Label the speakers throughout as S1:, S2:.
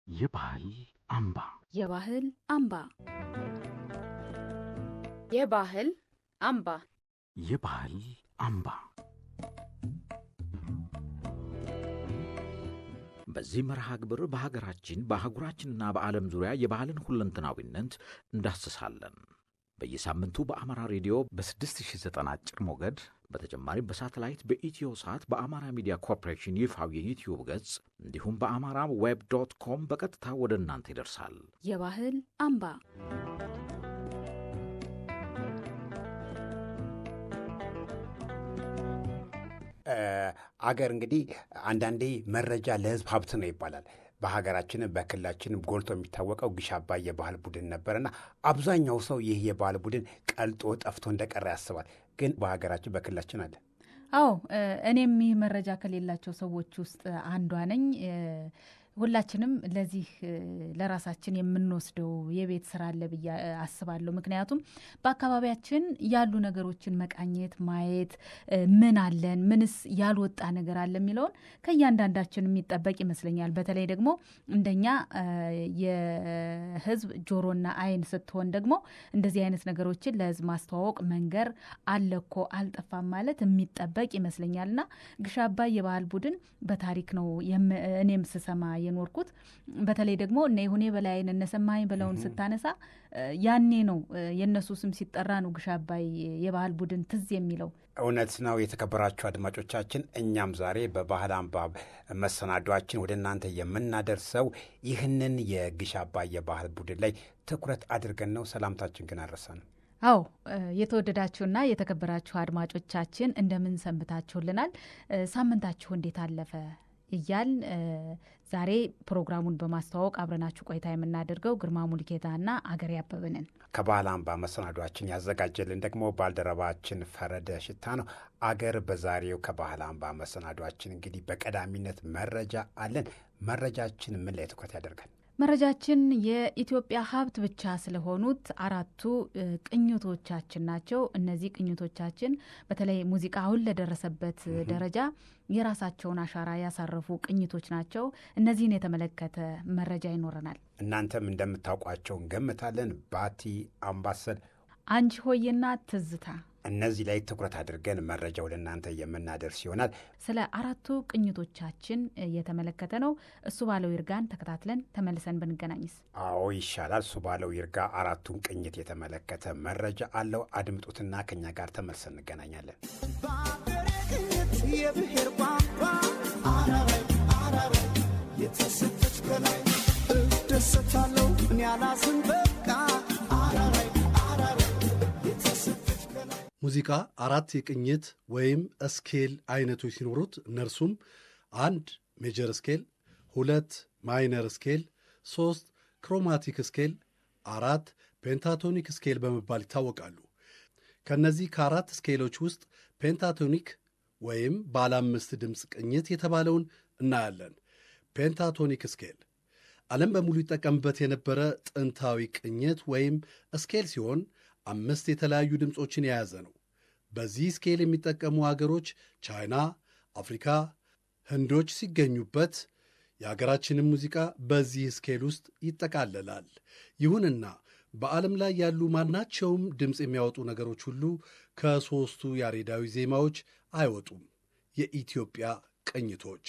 S1: የባህል አምባ
S2: የባህል አምባ
S3: የባህል አምባ
S1: የባህል አምባ በዚህ መርሃ ግብር በሀገራችን በአህጉራችንና በዓለም ዙሪያ የባህልን ሁለንተናዊነት እንዳስሳለን። በየሳምንቱ በአማራ ሬዲዮ በ6090 አጭር ሞገድ በተጨማሪም በሳተላይት በኢትዮ ሳት በአማራ ሚዲያ ኮርፖሬሽን ይፋዊ የዩቲዩብ ገጽ እንዲሁም በአማራ ዌብ.ኮም በቀጥታ ወደ እናንተ ይደርሳል።
S2: የባህል አምባ
S4: አገር እንግዲህ አንዳንዴ መረጃ ለህዝብ ሀብት ነው ይባላል። በሀገራችንም በክልላችንም ጎልቶ የሚታወቀው ግሽ አባይ የባህል ቡድን ነበርና አብዛኛው ሰው ይህ የባህል ቡድን ቀልጦ ጠፍቶ እንደቀረ ያስባል። ግን በሀገራችን በክልላችን አለ።
S2: አዎ፣ እኔም ይህ መረጃ ከሌላቸው ሰዎች ውስጥ አንዷ ነኝ። ሁላችንም ለዚህ ለራሳችን የምንወስደው የቤት ስራ አለ ብዬ አስባለሁ። ምክንያቱም በአካባቢያችን ያሉ ነገሮችን መቃኘት፣ ማየት፣ ምን አለን፣ ምንስ ያልወጣ ነገር አለ የሚለውን ከእያንዳንዳችን የሚጠበቅ ይመስለኛል። በተለይ ደግሞ እንደኛ የህዝብ ጆሮና አይን ስትሆን ደግሞ እንደዚህ አይነት ነገሮችን ለህዝብ ማስተዋወቅ፣ መንገር፣ አለኮ አልጠፋም ማለት የሚጠበቅ ይመስለኛልና ግሽ አባይ የባህል ቡድን በታሪክ ነው እኔም ስሰማ የኖርኩት። በተለይ ደግሞ እነ ይሁኔ በላይን እነ ሰማኸኝ በለውን ስታነሳ ያኔ ነው የነሱ ስም ሲጠራ ነው ግሽ አባይ የባህል ቡድን ትዝ የሚለው።
S4: እውነት ነው። የተከበራችሁ አድማጮቻችን፣ እኛም ዛሬ በባህል አምባ መሰናዷችን ወደ እናንተ የምናደርሰው ይህንን የግሽ አባይ የባህል ቡድን ላይ ትኩረት አድርገን ነው። ሰላምታችን ግን አልረሳንም።
S2: አዎ፣ የተወደዳችሁና የተከበራችሁ አድማጮቻችን እንደምን ሰንብታችሁልናል? ሳምንታችሁ እንዴት አለፈ እያል ዛሬ ፕሮግራሙን በማስተዋወቅ አብረናችሁ ቆይታ የምናደርገው ግርማ ሙልጌታና አገሬ አበበንን።
S4: ከባህል አምባ መሰናዷችን ያዘጋጀልን ደግሞ ባልደረባችን ፈረደ ሽታ ነው። አገር በዛሬው ከባህል አምባ መሰናዷችን እንግዲህ በቀዳሚነት መረጃ አለን። መረጃችን ምን ላይ ትኩረት ያደርጋል?
S2: መረጃችን የኢትዮጵያ ሀብት ብቻ ስለሆኑት 4ቱ ቅኝቶቻችን ናቸው። እነዚህ ቅኝቶቻችን በተለይ ሙዚቃ አሁን ለደረሰበት ደረጃ የራሳቸውን አሻራ ያሳረፉ ቅኝቶች ናቸው። እነዚህን የተመለከተ መረጃ ይኖረናል።
S4: እናንተም እንደምታውቋቸው እንገምታለን። ባቲ፣ አምባሰል፣
S2: አንቺ ሆዬና ትዝታ፣
S4: እነዚህ ላይ ትኩረት አድርገን መረጃ ወደ እናንተ የምናደርስ ይሆናል።
S2: ስለ 4ቱ ቅኝቶቻችን የተመለከተ ነው። እሱ ባለው ይርጋን ተከታትለን ተመልሰን ብንገናኝስ?
S4: አዎ ይሻላል። እሱ ባለው ይርጋ 4ቱን ቅኝት የተመለከተ መረጃ አለው። አድምጡትና ከኛ ጋር ተመልሰን እንገናኛለን።
S5: የብሔር ቋንቋ አራራይ የተሰጠች በላይ እደሰታለሁ እኔ አላዝን በቃ አራራይ የተሰጠች በላይ።
S6: ሙዚቃ 4 የቅኝት ወይም ስኬል አይነቶች ሲኖሩት እነርሱም 1 ሜጀር ስኬል፣ 2 ማይነር ስኬል፣ 3 ክሮማቲክ ስኬል፣ 4 ፔንታቶኒክ ስኬል በመባል ይታወቃሉ። ከእነዚህ ከ4 ስኬሎች ውስጥ ፔንታቶኒክ ወይም ባለ 5 ድምፅ ቅኝት የተባለውን እናያለን። ፔንታቶኒክ ስኬል ዓለም በሙሉ ይጠቀምበት የነበረ ጥንታዊ ቅኝት ወይም ስኬል ሲሆን 5 የተለያዩ ድምፆችን የያዘ ነው። በዚህ ስኬል የሚጠቀሙ አገሮች ቻይና፣ አፍሪካ፣ ህንዶች ሲገኙበት የአገራችንም ሙዚቃ በዚህ ስኬል ውስጥ ይጠቃለላል። ይሁንና በዓለም ላይ ያሉ ማናቸውም ድምፅ የሚያወጡ ነገሮች ሁሉ ከሦስቱ ያሬዳዊ ዜማዎች አይወጡም። የኢትዮጵያ ቅኝቶች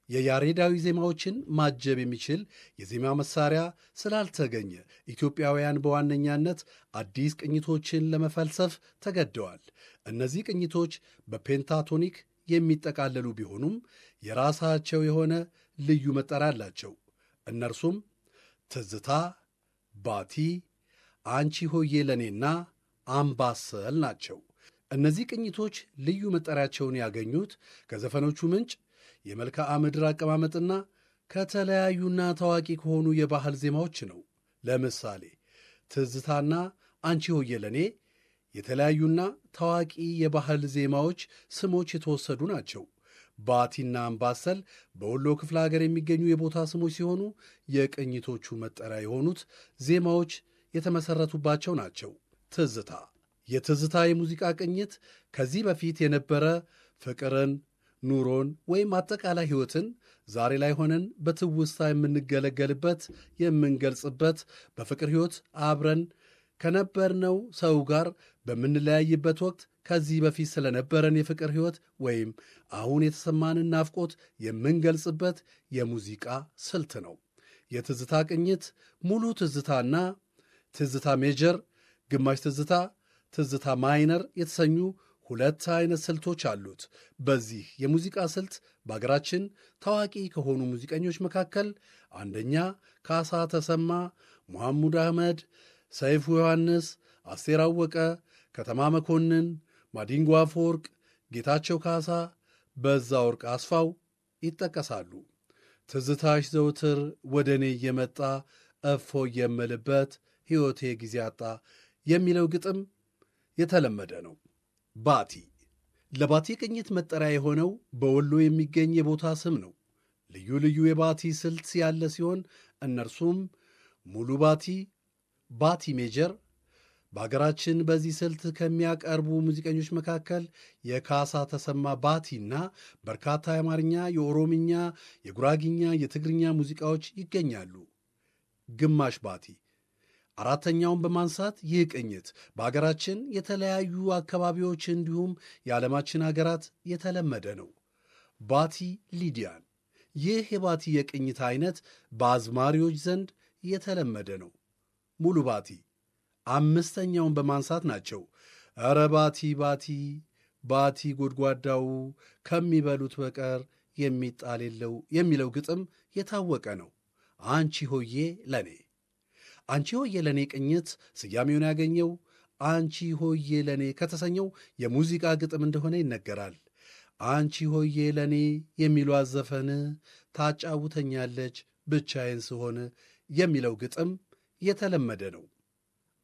S6: የያሬዳዊ ዜማዎችን ማጀብ የሚችል የዜማ መሳሪያ ስላልተገኘ ኢትዮጵያውያን በዋነኛነት አዲስ ቅኝቶችን ለመፈልሰፍ ተገደዋል። እነዚህ ቅኝቶች በፔንታቶኒክ የሚጠቃለሉ ቢሆኑም የራሳቸው የሆነ ልዩ መጠሪያ አላቸው። እነርሱም ትዝታ፣ ባቲ፣ አንቺ ሆዬ ለኔና አምባሰል ናቸው። እነዚህ ቅኝቶች ልዩ መጠሪያቸውን ያገኙት ከዘፈኖቹ ምንጭ፣ የመልክዓ ምድር አቀማመጥና ከተለያዩና ታዋቂ ከሆኑ የባህል ዜማዎች ነው። ለምሳሌ ትዝታና አንቺ ሆዬ ለኔ የተለያዩና ታዋቂ የባህል ዜማዎች ስሞች የተወሰዱ ናቸው። ባቲና አምባሰል በወሎ ክፍለ ሀገር የሚገኙ የቦታ ስሞች ሲሆኑ የቅኝቶቹ መጠሪያ የሆኑት ዜማዎች የተመሠረቱባቸው ናቸው። ትዝታ የትዝታ የሙዚቃ ቅኝት ከዚህ በፊት የነበረ ፍቅርን፣ ኑሮን ወይም አጠቃላይ ሕይወትን ዛሬ ላይ ሆነን በትውስታ የምንገለገልበት የምንገልጽበት፣ በፍቅር ሕይወት አብረን ከነበርነው ሰው ጋር በምንለያይበት ወቅት ከዚህ በፊት ስለነበረን የፍቅር ሕይወት ወይም አሁን የተሰማንን ናፍቆት የምንገልጽበት የሙዚቃ ስልት ነው። የትዝታ ቅኝት ሙሉ ትዝታና ትዝታ ሜጀር፣ ግማሽ ትዝታ፣ ትዝታ ማይነር የተሰኙ ሁለት አይነት ስልቶች አሉት። በዚህ የሙዚቃ ስልት በአገራችን ታዋቂ ከሆኑ ሙዚቀኞች መካከል አንደኛ ካሳ ተሰማ፣ መሐሙድ አህመድ፣ ሰይፉ ዮሐንስ፣ አስቴር አወቀ፣ ከተማ መኮንን፣ ማዲንጎ አፈወርቅ፣ ጌታቸው ካሳ፣ በዛ ወርቅ አስፋው ይጠቀሳሉ። ትዝታሽ ዘውትር ወደ እኔ እየመጣ እፎ የምልበት ሕይወቴ ጊዜ አጣ የሚለው ግጥም የተለመደ ነው። ባቲ ለባቲ ቅኝት መጠሪያ የሆነው በወሎ የሚገኝ የቦታ ስም ነው። ልዩ ልዩ የባቲ ስልት ያለ ሲሆን እነርሱም ሙሉ ባቲ፣ ባቲ ሜጀር። በአገራችን በዚህ ስልት ከሚያቀርቡ ሙዚቀኞች መካከል የካሳ ተሰማ ባቲና በርካታ የአማርኛ፣ የኦሮምኛ፣ የጉራጊኛ፣ የትግርኛ ሙዚቃዎች ይገኛሉ። ግማሽ ባቲ አራተኛውን በማንሳት ይህ ቅኝት በአገራችን የተለያዩ አካባቢዎች እንዲሁም የዓለማችን አገራት የተለመደ ነው። ባቲ ሊዲያን ይህ የባቲ የቅኝት አይነት በአዝማሪዎች ዘንድ የተለመደ ነው። ሙሉ ባቲ አምስተኛውን በማንሳት ናቸው። ኧረ ባቲ ባቲ ባቲ ጎድጓዳው ከሚበሉት በቀር የሚጣል የለው የሚለው ግጥም የታወቀ ነው። አንቺ ሆዬ ለኔ አንቺ ሆዬ ለኔ ቅኝት ስያሜውን ያገኘው አንቺ ሆዬ ለኔ ከተሰኘው የሙዚቃ ግጥም እንደሆነ ይነገራል። አንቺ ሆዬ ለኔ የሚሏት ዘፈን ታጫውተኛለች ብቻዬን ስሆን የሚለው ግጥም የተለመደ ነው።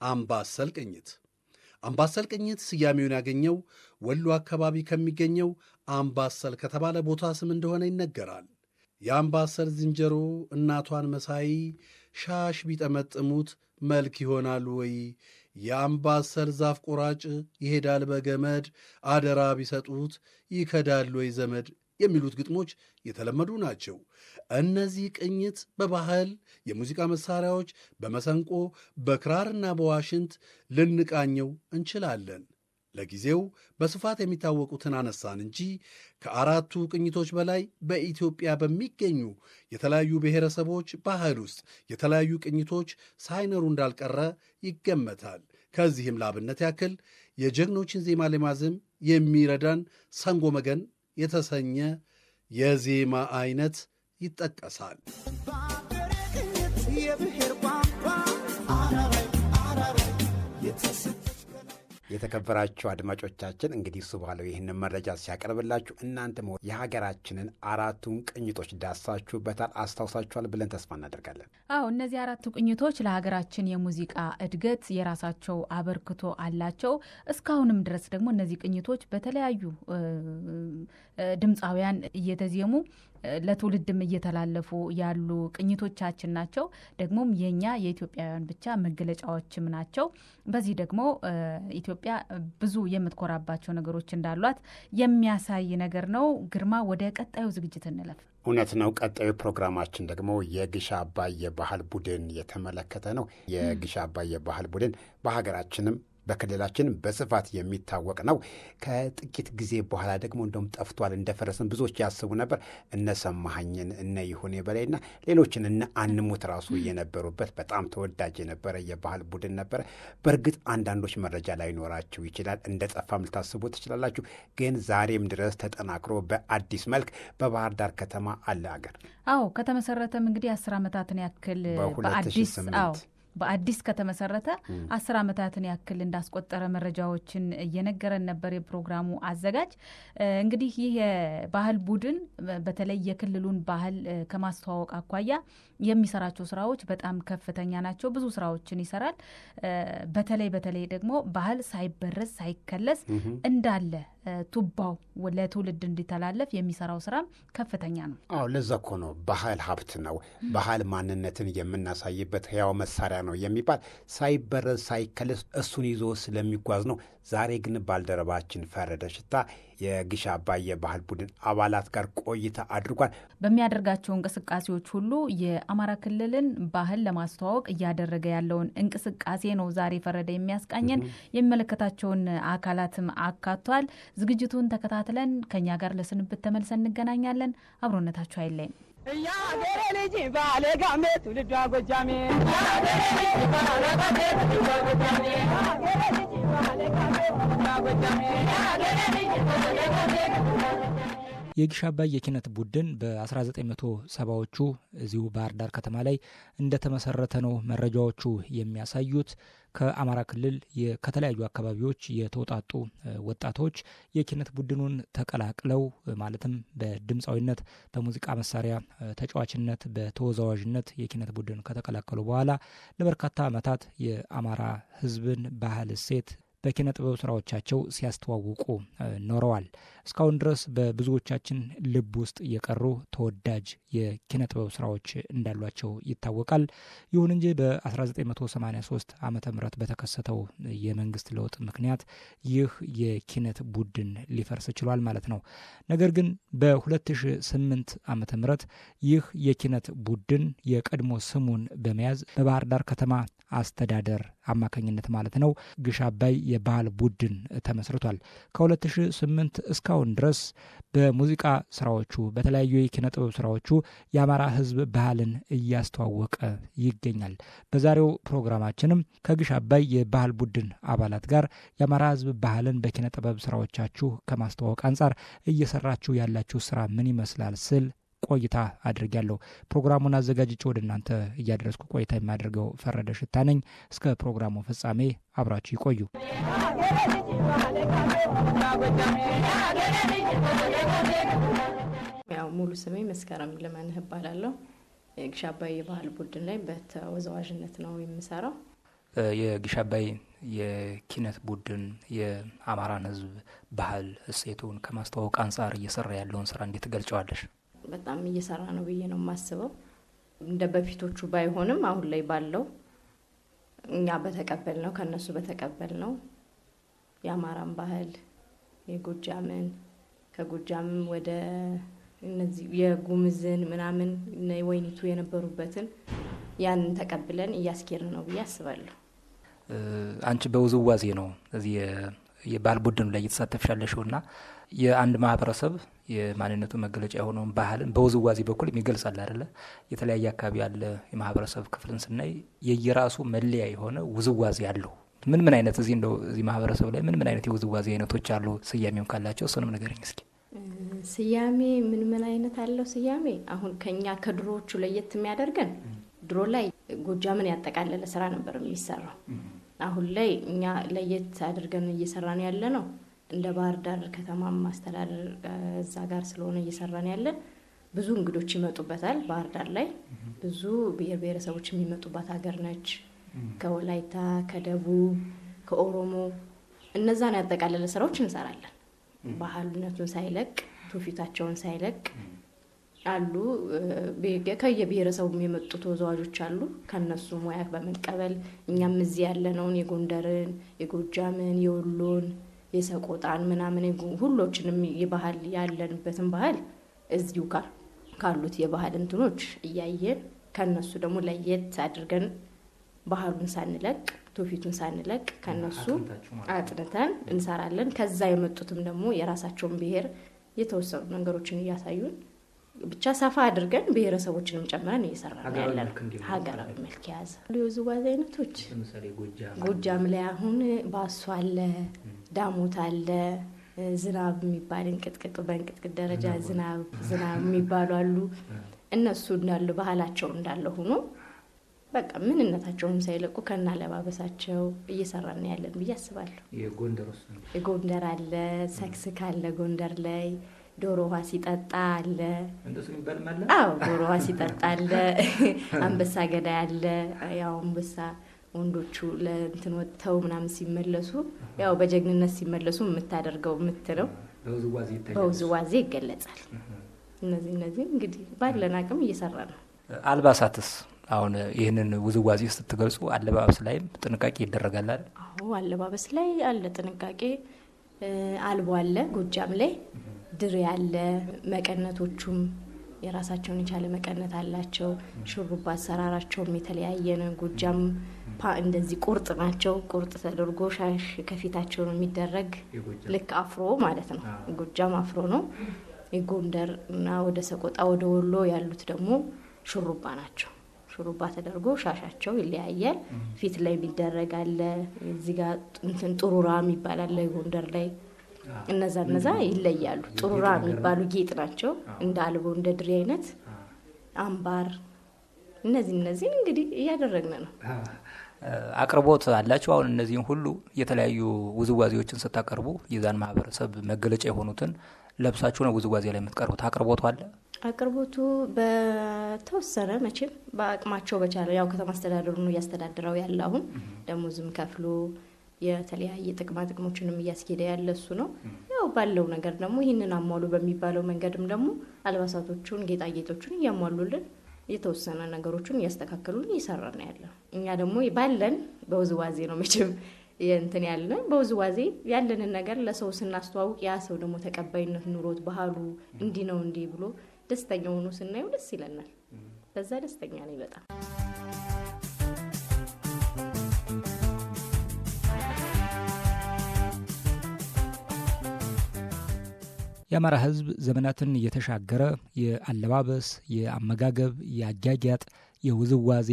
S6: አምባሰል ቅኝት አምባሰል ቅኝት ስያሜውን ያገኘው ወሎ አካባቢ ከሚገኘው አምባሰል ከተባለ ቦታ ስም እንደሆነ ይነገራል። የአምባሰል ዝንጀሮ እናቷን መሳይ ሻሽ ቢጠመጥሙት መልክ ይሆናል ወይ? የአምባሰል ዛፍ ቆራጭ ይሄዳል በገመድ አደራ ቢሰጡት ይከዳል ወይ ዘመድ የሚሉት ግጥሞች የተለመዱ ናቸው። እነዚህ ቅኝት በባህል የሙዚቃ መሳሪያዎች በመሰንቆ በክራርና በዋሽንት ልንቃኘው እንችላለን። ለጊዜው በስፋት የሚታወቁትን አነሳን እንጂ ከአራቱ ቅኝቶች በላይ በኢትዮጵያ በሚገኙ የተለያዩ ብሔረሰቦች ባህል ውስጥ የተለያዩ ቅኝቶች ሳይኖሩ እንዳልቀረ ይገመታል። ከዚህም ላብነት ያክል የጀግኖችን ዜማ ለማዜም የሚረዳን ሰንጎ መገን የተሰኘ የዜማ አይነት ይጠቀሳል።
S5: በአገሬ ቅኝት የብሔር ቋንቋ አራራይ አራራይ የተሰጠች በላይ
S4: የተከበራችሁ አድማጮቻችን እንግዲህ እሱ ባለው ይህንን መረጃ ሲያቀርብላችሁ እናንተም የሀገራችንን አራቱን ቅኝቶች ዳሳችሁበታል፣ አስታውሳችኋል ብለን ተስፋ እናደርጋለን።
S2: አዎ እነዚህ አራቱ ቅኝቶች ለሀገራችን የሙዚቃ እድገት የራሳቸው አበርክቶ አላቸው። እስካሁንም ድረስ ደግሞ እነዚህ ቅኝቶች በተለያዩ ድምፃውያን እየተዜሙ ለትውልድም እየተላለፉ ያሉ ቅኝቶቻችን ናቸው። ደግሞም የኛ የኢትዮጵያውያን ብቻ መገለጫዎችም ናቸው። በዚህ ደግሞ ኢትዮጵያ ብዙ የምትኮራባቸው ነገሮች እንዳሏት የሚያሳይ ነገር ነው። ግርማ፣ ወደ ቀጣዩ ዝግጅት እንለፍ።
S4: እውነት ነው። ቀጣዩ ፕሮግራማችን ደግሞ የግሽ አባይ የባህል ቡድን የተመለከተ ነው። የግሽ አባይ የባህል ቡድን በሀገራችንም በክልላችን በስፋት የሚታወቅ ነው። ከጥቂት ጊዜ በኋላ ደግሞ እንደውም ጠፍቷል እንደፈረስን ብዙዎች ያስቡ ነበር። እነ ሰማኸኝን እነ ይሁኔ በላይና ሌሎችን እነ አንሙት ራሱ የነበሩበት በጣም ተወዳጅ የነበረ የባህል ቡድን ነበረ። በእርግጥ አንዳንዶች መረጃ ላይኖራችሁ ይችላል፣ እንደ ጠፋም ልታስቡ ትችላላችሁ። ግን ዛሬም ድረስ ተጠናክሮ በአዲስ መልክ በባህር ዳር ከተማ አለ አገር።
S2: አዎ ከተመሰረተም እንግዲህ 10 ዓመታትን ያክል በአዲስ ከተመሰረተ 10 ዓመታትን ያክል እንዳስቆጠረ መረጃዎችን እየነገረን ነበር የፕሮግራሙ አዘጋጅ። እንግዲህ ይህ የባህል ቡድን በተለይ የክልሉን ባህል ከማስተዋወቅ አኳያ የሚሰራቸው ስራዎች በጣም ከፍተኛ ናቸው። ብዙ ስራዎችን ይሰራል። በተለይ ደግሞ ባህል ሳይበረዝ ሳይከለስ እንዳለ ቱባው ለትውልድ እንዲተላለፍ የሚሰራው ስራ ከፍተኛ ነው።
S4: አዎ ለዛ እኮ ነው ባህል ሀብት ነው፣ ባህል ማንነትን የምናሳይበት ህያው መሳሪያ ነው የሚባል ሳይበረዝ ሳይከለስ እሱን ይዞ ስለሚጓዝ ነው። ዛሬ ግን ባልደረባችን ፈረደ ሽታ የግሽ አባይ የባህል ቡድን አባላት ጋር ቆይታ አድርጓል።
S2: በሚያደርጋቸው እንቅስቃሴዎች ሁሉ የአማራ ክልልን ባህል ለማስተዋወቅ እያደረገ ያለውን እንቅስቃሴ ነው ዛሬ ፈረደ የሚያስቃኘን። የሚመለከታቸውን አካላትም አካቷል። ዝግጅቱን ተከታትለን ከኛ ጋር ለስንብት ተመልሰን እንገናኛለን። አብሮነታችሁ አይለይም።
S7: ያገሬ ልጅ ባለጋሜ ትውልዷ ጎጃሜ
S8: የግሽ አባይ የኪነት ቡድን በ1970ዎቹ እዚሁ ባህር ዳር ከተማ ላይ እንደተመሰረተ ነው መረጃዎቹ የሚያሳዩት። ከአማራ ክልል ከተለያዩ አካባቢዎች የተውጣጡ ወጣቶች የኪነት ቡድኑን ተቀላቅለው ማለትም በድምፃዊነት፣ በሙዚቃ መሳሪያ ተጫዋችነት፣ በተወዛዋዥነት የኪነት ቡድን ከተቀላቀሉ በኋላ ለበርካታ ዓመታት የአማራ ሕዝብን ባህል እሴት በኪነ ጥበብ ስራዎቻቸው ሲያስተዋውቁ ኖረዋል። እስካሁን ድረስ በብዙዎቻችን ልብ ውስጥ የቀሩ ተወዳጅ የኪነ ጥበብ ስራዎች እንዳሏቸው ይታወቃል። ይሁን እንጂ በ1983 ዓመተ ምህረት በተከሰተው የመንግስት ለውጥ ምክንያት ይህ የኪነት ቡድን ሊፈርስ ችሏል ማለት ነው። ነገር ግን በ2008 ዓመተ ምህረት ይህ የኪነት ቡድን የቀድሞ ስሙን በመያዝ በባህር ዳር ከተማ አስተዳደር አማካኝነት ማለት ነው ግሽ አባይ የባህል ቡድን ተመስርቷል። ከ2008 እስካሁን ድረስ በሙዚቃ ስራዎቹ በተለያዩ የኪነ ጥበብ ስራዎቹ የአማራ ሕዝብ ባህልን እያስተዋወቀ ይገኛል። በዛሬው ፕሮግራማችንም ከግሽ አባይ የባህል ቡድን አባላት ጋር የአማራ ሕዝብ ባህልን በኪነ ጥበብ ስራዎቻችሁ ከማስተዋወቅ አንጻር እየሰራችሁ ያላችሁ ስራ ምን ይመስላል ስል ቆይታ አድርጊያለሁ። ፕሮግራሙን አዘጋጅቼ ወደ እናንተ እያደረስኩ ቆይታ የማደርገው ፈረደ ሽታ ነኝ። እስከ ፕሮግራሙ ፍጻሜ አብራችሁ ይቆዩ።
S9: ያው ሙሉ ስሜ መስከረም ለማንህ እባላለሁ። የግሽ አባይ የባህል ቡድን ላይ በተወዛዋዥነት ነው የምሰራው።
S8: የግሽ አባይ የኪነት ቡድን የአማራን ሕዝብ ባህል እሴቱን ከማስተዋወቅ አንጻር እየሰራ ያለውን ስራ እንዴት ትገልጫዋለሽ?
S9: በጣም እየሰራ ነው ብዬ ነው የማስበው። እንደ በፊቶቹ ባይሆንም አሁን ላይ ባለው እኛ በተቀበል ነው ከነሱ በተቀበል ነው የአማራን ባህል የጎጃምን ከጎጃምም ወደ እነዚህ የጉምዝን ምናምን ወይኒቱ የነበሩበትን ያንን ተቀብለን እያስኬርን ነው ብዬ አስባለሁ።
S8: አንቺ በውዝዋዜ ነው እዚህ የባህል ቡድኑ ላይ እየተሳተፍሻለሽውና የአንድ ማህበረሰብ የማንነቱ መገለጫ የሆነውን ባህልን በውዝዋዜ በኩል የሚገልጻል አይደለ? የተለያየ አካባቢ ያለ የማህበረሰብ ክፍልን ስናይ የየራሱ መለያ የሆነ ውዝዋዜ አለው። ምን አይነት እዚህ ማህበረሰብ ላይ ምን አይነት የውዝዋዜ አይነቶች አሉ? ስያሜም ካላቸው እሱንም ንገረኝ እስኪ።
S9: ስያሜ ምን አይነት አለው? ስያሜ አሁን ከኛ ከድሮዎቹ ለየት የሚያደርገን ድሮ ላይ ጎጃምን ያጠቃለለ ስራ ነበር የሚሰራው። አሁን ላይ እኛ ለየት አድርገን እየሰራን ያለ ነው እንደ ባህር ዳር ከተማ ማስተዳደር እዛ ጋር ስለሆነ እየሰራን ያለ ብዙ እንግዶች ይመጡበታል። ባህር ዳር ላይ ብዙ ብሔር ብሔረሰቦች የሚመጡባት ሀገር ነች። ከወላይታ፣ ከደቡብ፣ ከኦሮሞ እነዛን ያጠቃለለ ስራዎች እንሰራለን። ባህሉነቱን ሳይለቅ ትውፊታቸውን ሳይለቅ አሉ። ከየብሔረሰቡ የመጡ ተወዛዋዦች አሉ። ከነሱ ሙያ በመቀበል እኛም እዚህ ያለነውን የጎንደርን፣ የጎጃምን፣ የወሎን፣ የሰቆጣን ምናምን ሁሎችንም የባህል ያለንበትን ባህል እዚሁ ካሉት የባህል እንትኖች እያየን ከነሱ ደግሞ ለየት አድርገን ባህሉን ሳንለቅ ትውፊቱን ሳንለቅ ከነሱ አጥንተን እንሰራለን። ከዛ የመጡትም ደግሞ የራሳቸውን ብሔር የተወሰኑ ነገሮችን እያሳዩን ብቻ ሰፋ አድርገን ብሔረሰቦችንም ጨምረን እየሰራን ያለን ሀገራዊ መልክ የያዘ የውዝዋዜ አይነቶች ጎጃም ላይ አሁን ባሱ አለ፣ ዳሞት አለ፣ ዝናብ የሚባል በእንቅጥቅጥ ደረጃ ዝናብ የሚባሉ አሉ። እነሱ እንዳሉ ባህላቸው እንዳለ ሆኖ በቃ ምንነታቸውን ሳይለቁ ከና ለባበሳቸው እየሰራን ያለን ብዬ አስባለሁ። የጎንደር አለ፣ ሰክስክ አለ ጎንደር ላይ ዶሮ ውሃ ሲጠጣ አለ።
S8: እንደሱ የሚባል ማለት
S9: አዎ ዶሮ ውሃ ሲጠጣ አለ። አንበሳ ገዳይ አለ። ያው አንበሳ ወንዶቹ ለእንትን ወጥተው ምናምን ሲመለሱ ያው በጀግንነት ሲመለሱ የምታደርገው የምትለው በውዝዋዜ ይገለጻል። እነዚህ እንግዲህ ባለን አቅም እየሰራ ነው።
S8: አልባሳትስ አሁን ይህንን ውዝዋዜ ስትገልጹ አለባበስ ላይም ጥንቃቄ ይደረጋል አይደል?
S9: አዎ አለባበስ ላይ አለ ጥንቃቄ። አልቦ አለ ጎጃም ላይ፣ ድሬ አለ። መቀነቶቹም የራሳቸውን የቻለ መቀነት አላቸው። ሹሩባ አሰራራቸውም የተለያየ ነው። ጎጃም እንደዚህ ቁርጥ ናቸው። ቁርጥ ተደርጎ ሻሽ ከፊታቸው ነው የሚደረግ፣ ልክ አፍሮ ማለት ነው። ጎጃም አፍሮ ነው። የጎንደር እና ወደ ሰቆጣ ወደ ወሎ ያሉት ደግሞ ሹሩባ ናቸው። ሹሩባ ተደርጎ ሻሻቸው ይለያያል። ፊት ላይ የሚደረግ አለ። እዚህ ጋር እንትን ጥሩራ የሚባል አለ ጎንደር ላይ። እነዛ ይለያሉ። ጥሩራ የሚባሉ ጌጥ ናቸው። እንደ አልቦ እንደ ድሬ አይነት አምባር፣ እነዚህ እንግዲህ እያደረግን ነው።
S8: አቅርቦት አላችሁ። አሁን እነዚህን ሁሉ የተለያዩ ውዝዋዜዎችን ስታቀርቡ የዛን ማህበረሰብ መገለጫ የሆኑትን ለብሳችሁ ነው ውዝዋዜ ላይ የምትቀርቡት። አቅርቦቱ አለ። አቅርቦቱ በተወሰነ መቼም በአቅማቸው በቻለ ያው ከተማ አስተዳደሩ ነው እያስተዳደረው ያለ። አሁን ደሞዝም ከፍሎ የተለያየ ጥቅሞችንም እያስኬደ ያለ እሱ ነው። ያው ባለው ነገር ደግሞ ይህንን አሟሉ በሚባለው መንገድም ደግሞ አልባሳቶቹን ጌጣጌጦቹን እያሟሉልን የተወሰነ ነገሮችን እያስተካከሉልን እየሰራን ያለ። እኛ ደግሞ ባለን በውዝዋዜ ነው መቼም እንትን ያለ በውዝዋዜ ያለንን ነገር ለሰው ስናስተዋውቅ ያ ሰው ደግሞ ተቀባይነት ኑሮት ባህሉ እንዲህ ነው እንዲህ ብሎ ደስተኛ ሆኖ ስናየው ደስ ይለናል። በዛ ደስተኛ ነኝ በጣም። የአማራ ሕዝብ ዘመናትን የተሻገረ የአለባበስ፣ የአመጋገብ፣ የአጃጃጥ፣ የውዝዋዜ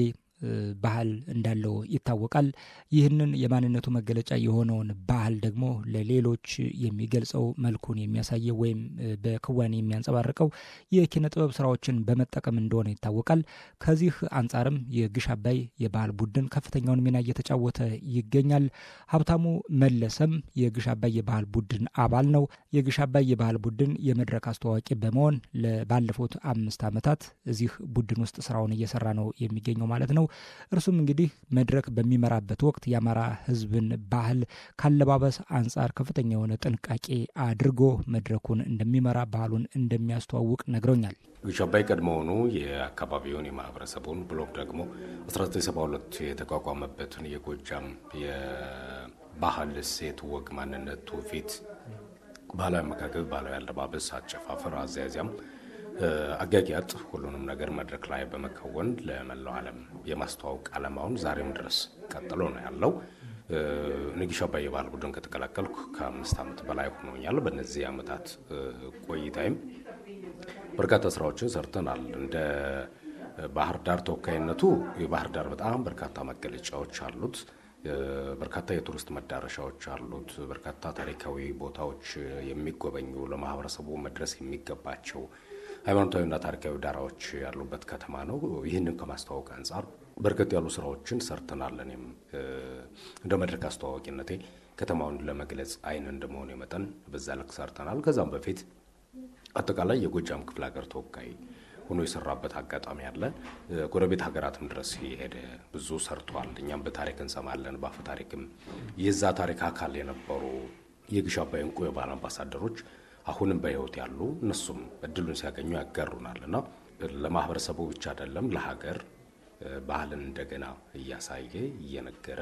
S8: ባህል እንዳለው ይታወቃል። ይህንን የማንነቱ መገለጫ የሆነውን ባህል ደግሞ ለሌሎች የሚገልጸው መልኩን የሚያሳየው ወይም በክዋኔ የሚያንጸባርቀው የኪነ ጥበብ ስራዎችን በመጠቀም እንደሆነ ይታወቃል። ከዚህ አንጻርም የግሽ አባይ የባህል ቡድን ከፍተኛውን ሚና እየተጫወተ ይገኛል። ሀብታሙ መለሰም የግሽ አባይ የባህል ቡድን አባል ነው። የግሽ አባይ የባህል ቡድን የመድረክ አስተዋዋቂ በመሆን ባለፉት 5 ዓመታት እዚህ ቡድን ውስጥ ስራውን እየሰራ ነው የሚገኘው ማለት ነው። እርሱም እንግዲህ መድረክ በሚመራበት ወቅት የአማራ ሕዝብን ባህል ካለባበስ አንጻር ከፍተኛ የሆነ ጥንቃቄ አድርጎ መድረኩን እንደሚመራ ባህሉን እንደሚያስተዋውቅ ነግሮኛል።
S10: ግሽ አባይ ቀድሞውኑ የአካባቢውን የማህበረሰቡን ብሎም ደግሞ 1972 የተቋቋመበትን የጎጃም የባህል እሴት፣ ወግ፣ ማንነት፣ ትውፊት፣ ባህላዊ አመጋገብ፣ ባህላዊ አለባበስ፣ አጨፋፈር፣ አዘያዚያም አጋጊያጥ ሁሉንም ነገር መድረክ ላይ በመከወን ለመላው ዓለም የማስተዋወቅ ዓላማውን ዛሬም ድረስ ቀጥሎ ነው ያለው። ግሽ አባይ የባህል ቡድን ከተቀላቀልኩ ከ5 ዓመት በላይ ሆኖኛል። በእነዚህ ዓመታት ቆይታይም በርካታ ስራዎችን ሰርተናል። እንደ ባህር ዳር ተወካይነቱ የባህር ዳር በጣም በርካታ መገለጫዎች አሉት። በርካታ የቱሪስት መዳረሻዎች አሉት። በርካታ ታሪካዊ ቦታዎች የሚጎበኙ ለማህበረሰቡ መድረስ የሚገባቸው ሃይማኖታዊና ታሪካዊ ዳራዎች ያሉበት ከተማ ነው። ይህንን ከማስተዋወቅ አንጻር በርከት ያሉ ስራዎችን ሰርተናል። እኔም እንደ መድረክ አስተዋዋቂነቴ ከተማውን ለመግለጽ አይን እንደመሆኑ መጠን በዛ ልክ ሰርተናል። ከዛም በፊት አጠቃላይ የጎጃም ክፍለ ሀገር ተወካይ ሆኖ የሰራበት አጋጣሚ አለ። ጎረቤት ሀገራትም ድረስ የሄደ ብዙ ሰርቷል። እኛም በታሪክ እንሰማለን። በአፈ ታሪክም የዛ ታሪክ አካል የነበሩ የግሽ አባይ እንቁ የባህል አምባሳደሮች አሁንም በህይወት ያሉ እነሱም እድሉን ሲያገኙ ያጋሩናልና ለማህበረሰቡ ብቻ አይደለም ለሀገር ባህልን እንደገና እያሳየ እየነገረ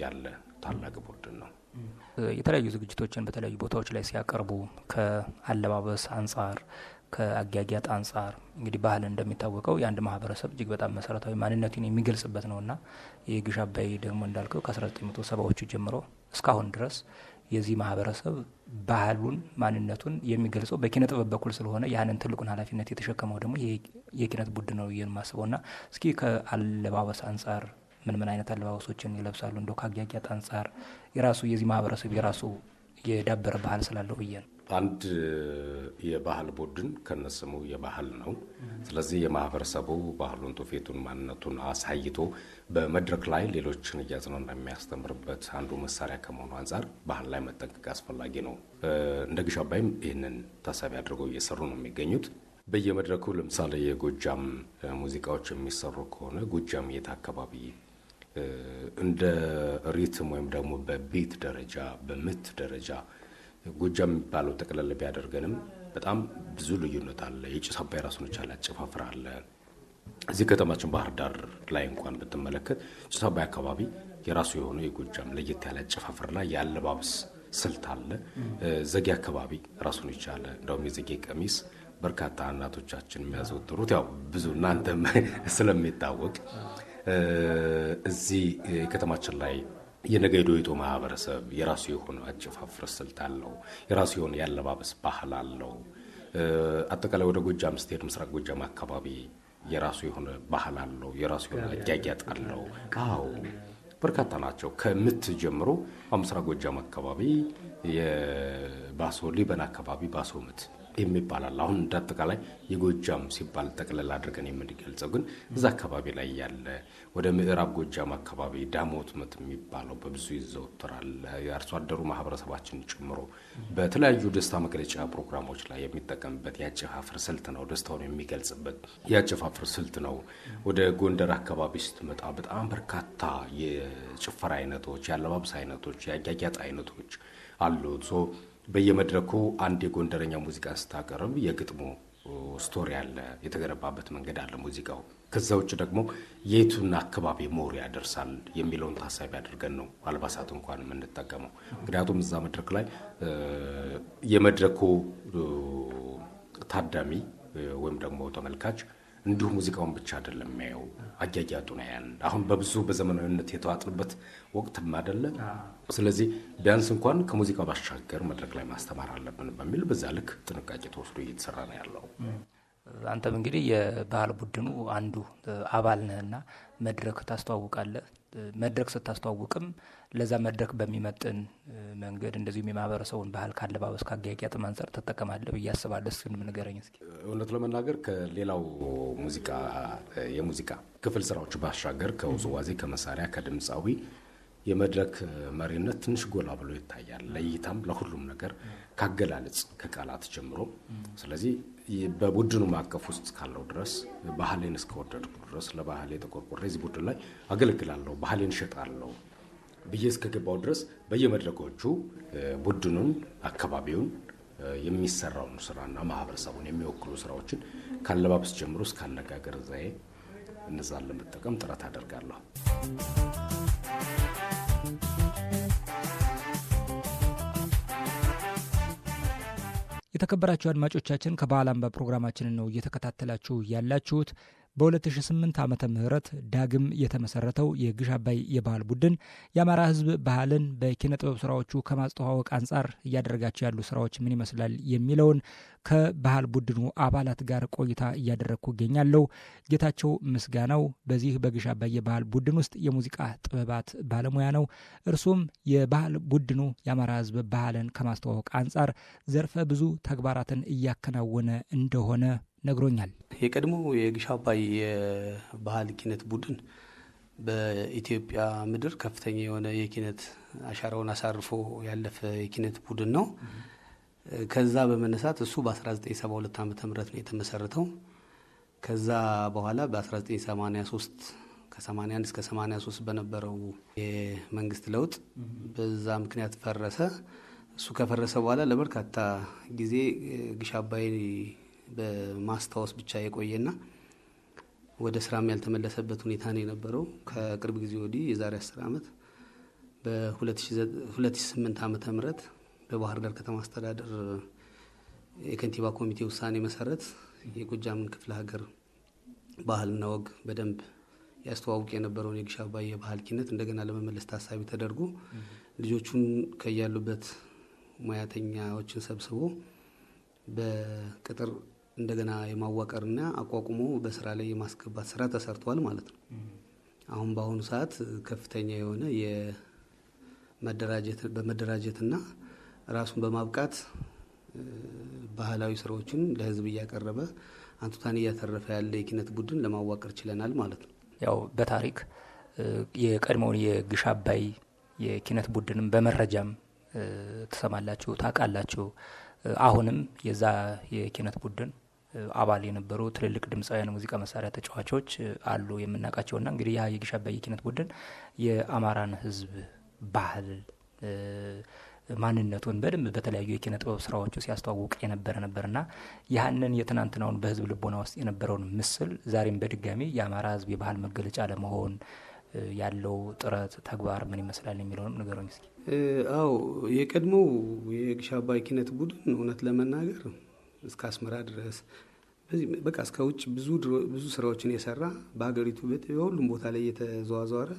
S10: ያለ ታላቅ ቡድን ነው።
S8: የተለያዩ ዝግጅቶችን በተለያዩ ቦታዎች ላይ ሲያቀርቡ ከአለባበስ አንጻር ከአጋጊያጥ አንጻር እንግዲህ ባህል እንደሚታወቀው የአንድ ማህበረሰብ እጅግ በጣም መሰረታዊ ማንነቱን የሚገልጽበት ነውና የግሽ አባይ ደግሞ እንዳልከው ከ1970ዎቹ ጀምሮ እስካሁን ድረስ የዚህ ማህበረሰብ ባህሉን ማንነቱን የሚገልጸው በኪነ ጥበብ በኩል ስለሆነ ያንን ትልቁን ኃላፊነት የተሸከመው ደግሞ የኪነት ቡድን ነው የማስበውና እስኪ ከአለባበስ አንጻር ምን አይነት አለባበሶችን ይለብሳሉ? እንደው ከአጋጊያጥ አንጻር የራሱ የዚህ ማህበረሰብ የራሱ የዳበረ ባህል ስላለው ብዬ ነው።
S10: አንድ የባህል ቡድን ከነስሙ የባህል ነው። ስለዚህ የማህበረሰቡ ባህሉን፣ ትውፊቱን፣ ማንነቱን አሳይቶ በመድረክ ላይ ሌሎችን እያጽናና የሚያስተምርበት አንዱ መሳሪያ ከመሆኑ አንጻር ባህል ላይ መጠንቀቅ አስፈላጊ ነው። እንደ ግሽ አባይም ይህንን ታሳቢ አድርገው እየሰሩ ነው የሚገኙት። በየመድረኩ ለምሳሌ የጎጃም ሙዚቃዎች የሚሰሩ ከሆነ ጎጃም የት አካባቢ እንደ ሪትም ወይም ደግሞ በቤት ደረጃ በምት ደረጃ ጎጃም የሚባለው ጠቅለል ቢያደርገንም በጣም ብዙ ልዩነት አለ። የጭስ አባይ ራሱን የቻለ አጨፋፈር አለ። እዚህ ከተማችን ባህር ዳር ላይ እንኳን ብትመለከት ጭስ አባይ አካባቢ የራሱ የሆነ የጎጃም ለየት ያለ አጨፋፈርና የአለባበስ ስልት አለ። ዘጌ አካባቢ ራሱን የቻለ እንደውም የዘጌ ቀሚስ በርካታ እናቶቻችን የሚያዘወትሩት ያው ብዙ እናንተም ስለሚታወቅ እዚህ ከተማችን ላይ የነገዶ የጦ ማህበረሰብ የራሱ የሆነ አጨፋፍር ስልት አለው። የራሱ የሆነ ያለባበስ ባህል አለው። አጠቃላይ ወደ ጎጃም ስትሄድ ምስራቅ ጎጃም አካባቢ የራሱ የሆነ ባህል አለው። የራሱ የሆነ አጃጃጥ አለው። አዎ በርካታ ናቸው። ከምት ጀምሮ ምስራቅ ጎጃም አካባቢ የባሶ ሊበን አካባቢ ባሶ ምት የሚባላል። አሁን እንዳጠቃላይ የጎጃም ሲባል ጠቅለል አድርገን የምንገልጸው ግን እዛ አካባቢ ላይ ያለ ወደ ምዕራብ ጎጃም አካባቢ ዳሞት ምት የሚባለው በብዙ ይዘወተራል። የአርሶ አደሩ ማህበረሰባችን ጨምሮ በተለያዩ ደስታ መግለጫ ፕሮግራሞች ላይ የሚጠቀምበት የአጨፋፍር ስልት ነው። ደስታውን የሚገልጽበት የአጨፋፍር ስልት ነው። ወደ ጎንደር አካባቢ ስትመጣ በጣም በርካታ የጭፈራ አይነቶች፣ የአለባበስ አይነቶች፣ የአጋጋጥ አይነቶች አሉት። በየመድረኩ አንድ የጎንደረኛ ሙዚቃ ስታቀርብ የግጥሙ ስቶሪ አለ፣ የተገነባበት መንገድ አለ ሙዚቃው። ከዛ ውጭ ደግሞ የቱን አካባቢ ሞር ያደርሳል የሚለውን ታሳቢ አድርገን ነው አልባሳት እንኳን የምንጠቀመው። ምክንያቱም እዛ መድረክ ላይ የመድረኩ ታዳሚ ወይም ደግሞ ተመልካች እንዲሁ ሙዚቃውን ብቻ አይደለም የሚያየው፣ አጋጋጡን ያያል። አሁን በብዙ በዘመናዊነት የተዋጥንበት ወቅትም አይደለ። ስለዚህ ቢያንስ እንኳን ከሙዚቃ ባሻገር መድረክ ላይ ማስተማር አለብን በሚል በዛ ልክ ጥንቃቄ ተወስዶ እየተሰራ ነው ያለው።
S8: አንተም እንግዲህ የባህል ቡድኑ አንዱ አባል ነህና መድረክ ታስተዋውቃለህ። መድረክ ስታስተዋውቅም ለዛ መድረክ በሚመጥን መንገድ እንደዚሁም የማህበረሰቡን ባህል ካለባበስ ካጋጋጥ አንፃር ተጠቀማለህ ብዬ አስባለሁ። እስኪ ንገረኝ እስኪ።
S10: እውነት ለመናገር ከሌላው የሙዚቃ ክፍል ስራዎች ባሻገር ከውዝዋዜ፣ ከመሳሪያ፣ ከድምፃዊ የመድረክ መሪነት ትንሽ ጎላ ብሎ ይታያል። ለእይታም ለሁሉም ነገር ካገላለጽ ከቃላት ጀምሮ። ስለዚህ በቡድኑ ማቀፍ ውስጥ ካለው ድረስ ባህሌን እስከወደድኩ ድረስ ለባህሌ ተቆርቆሬ እዚህ ቡድን ላይ አገለግላለሁ፣ ባህሌን እሸጣለሁ ብዬ እስከገባው ድረስ በየመድረኮቹ ቡድኑን፣ አካባቢውን የሚሰራውን ስራና ማህበረሰቡን የሚወክሉ ስራዎችን ካለባበስ ጀምሮ እስከ አነጋገር ዘዬ እነዛን ለመጠቀም ጥረት አደርጋለሁ።
S8: የተከበራችሁ አድማጮቻችን ከባህል አምባ ፕሮግራማችንን ነው እየተከታተላችሁ ያላችሁት። በ2008 ዓመተ ምህረት ዳግም የተመሰረተው የግሽ አባይ የባህል ቡድን የአማራ ሕዝብ ባህልን በኪነ ጥበብ ስራዎቹ ከማስተዋወቅ አንጻር እያደረጋቸው ያሉ ስራዎች ምን ይመስላል የሚለውን ከባህል ቡድኑ አባላት ጋር ቆይታ እያደረግኩ እገኛለሁ። ጌታቸው ምስጋናው በዚህ በግሽ አባይ የባህል ቡድን ውስጥ የሙዚቃ ጥበባት ባለሙያ ነው። እርሱም የባህል ቡድኑ የአማራ ሕዝብ ባህልን ከማስተዋወቅ አንጻር ዘርፈ ብዙ ተግባራትን እያከናወነ እንደሆነ ነግሮኛል።
S11: የቀድሞ የግሽ አባይ የባህል ኪነት ቡድን በኢትዮጵያ ምድር ከፍተኛ የሆነ የኪነት አሻራውን አሳርፎ ያለፈ የኪነት ቡድን ነው። ከዛ በመነሳት እሱ በ1972 ዓ.ም ነው የተመሰረተው። ከዛ በኋላ በ1983 ከ81 እስከ 83 በነበረው የመንግስት ለውጥ በዛ ምክንያት ፈረሰ። እሱ ከፈረሰ በኋላ ለበርካታ ጊዜ ግሽ አባይ በማስታወስ ብቻ የቆየና ወደ ስራም ያልተመለሰበት ሁኔታ ነው የነበረው። ከቅርብ ጊዜ ወዲህ የዛሬ 10 ዓመት በ2008 ዓመተ ምህረት በባህር ዳር ከተማ አስተዳደር የከንቲባ ኮሚቴ ውሳኔ መሰረት የጎጃምን ክፍለ ሀገር ባህልና ወግ በደንብ ያስተዋውቅ የነበረውን የግሽ አባይ የባህል ኪነት እንደገና ለመመለስ ታሳቢ ተደርጎ ልጆቹን ከያሉበት ሙያተኛዎችን ሰብስቦ በቅጥር እንደገና የማዋቀርና አቋቁሞ በስራ ላይ የማስገባት ስራ ተሰርቷል ማለት ነው። አሁን በአሁኑ ሰዓት ከፍተኛ የሆነ በመደራጀትና ራሱን በማብቃት ባህላዊ ስራዎችን ለህዝብ እያቀረበ አንቱታን እያተረፈ ያለ የኪነት ቡድን ለማዋቀር ችለናል ማለት ነው።
S8: ያው በታሪክ የቀድሞውን የግሽ አባይ የኪነት ቡድንም በመረጃም ትሰማላችሁ፣ ታውቃላችሁ። አሁንም የዛ የኪነት ቡድን አባል የነበሩ ትልልቅ ድምፃውያን ሙዚቃ መሳሪያ ተጫዋቾች አሉ የምናውቃቸውና እንግዲህ ያ የግሽ አባይ የኪነት ቡድን የአማራን ህዝብ ባህል ማንነቱን በደንብ በተለያዩ የኪነ ጥበብ ስራዎቹ ሲያስተዋውቅ የነበረ ነበርና ያንን የትናንትናውን በህዝብ ልቦና ውስጥ የነበረውን ምስል ዛሬም በድጋሚ የአማራ ህዝብ የባህል መገለጫ ለመሆን ያለው ጥረት ተግባር ምን ይመስላል የሚለውንም ንገሩኝ እስኪ።
S11: አዎ የቀድሞው የግሽ አባይ ኪነት ቡድን እውነት ለመናገር እስከ አስመራ ድረስ በቃ እስከ ውጭ ብዙ ስራዎችን የሰራ በሀገሪቱ በሁሉም ቦታ ላይ የተዘዋወረ